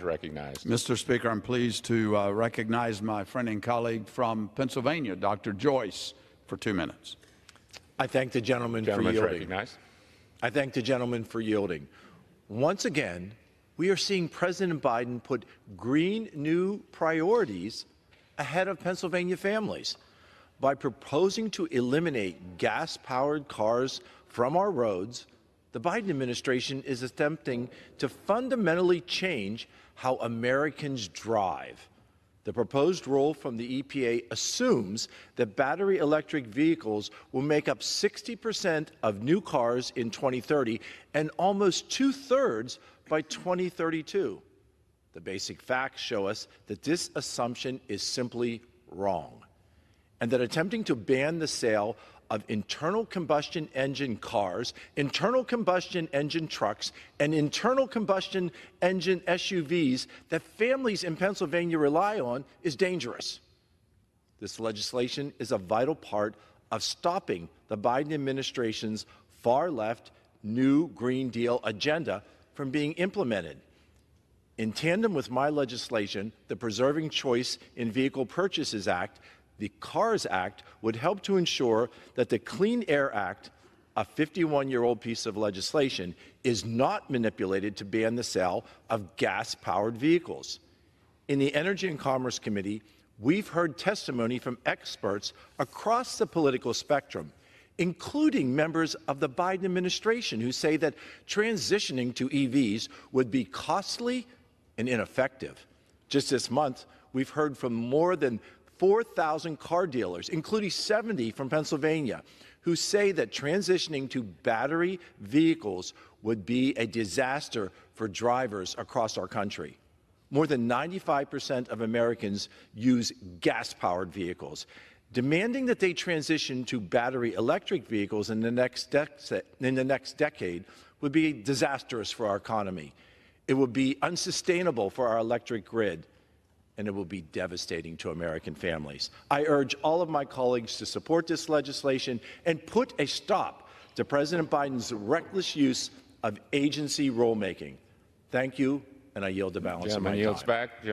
Recognized. Mr. Speaker, I'm pleased to recognize my friend and colleague from Pennsylvania, Dr. Joyce, for 2 minutes. I thank the gentleman for yielding. Recognized. I thank the gentleman for yielding. Once again, we are seeing President Biden put green new priorities ahead of Pennsylvania families by proposing to eliminate gas-powered cars from our roads. The Biden administration is attempting to fundamentally change how Americans drive. The proposed rule from the EPA assumes that battery electric vehicles will make up 60% of new cars in 2030 and almost 2/3 by 2032. The basic facts show us that this assumption is simply wrong, and that attempting to ban the sale of internal combustion engine cars, internal combustion engine trucks, and internal combustion engine SUVs that families in Pennsylvania rely on is dangerous. This legislation is a vital part of stopping the Biden administration's far-left New Green Deal agenda from being implemented. In tandem with my legislation, the Preserving Choice in Vehicle Purchases Act, the CARS Act would help to ensure that the Clean Air Act, a 51-year-old piece of legislation, is not manipulated to ban the sale of gas-powered vehicles. In the Energy and Commerce Committee, we've heard testimony from experts across the political spectrum, including members of the Biden administration, who say that transitioning to EVs would be costly and ineffective. Just this month, we've heard from more than 4,000 car dealers, including 70 from Pennsylvania, who say that transitioning to battery vehicles would be a disaster for drivers across our country. More than 95% of Americans use gas-powered vehicles. Demanding that they transition to battery electric vehicles in the next decade would be disastrous for our economy. It would be unsustainable for our electric grid, and it will be devastating to American families. I urge all of my colleagues to support this legislation and put a stop to President Biden's reckless use of agency rulemaking. Thank you, and I yield the balance of my time. Yields back.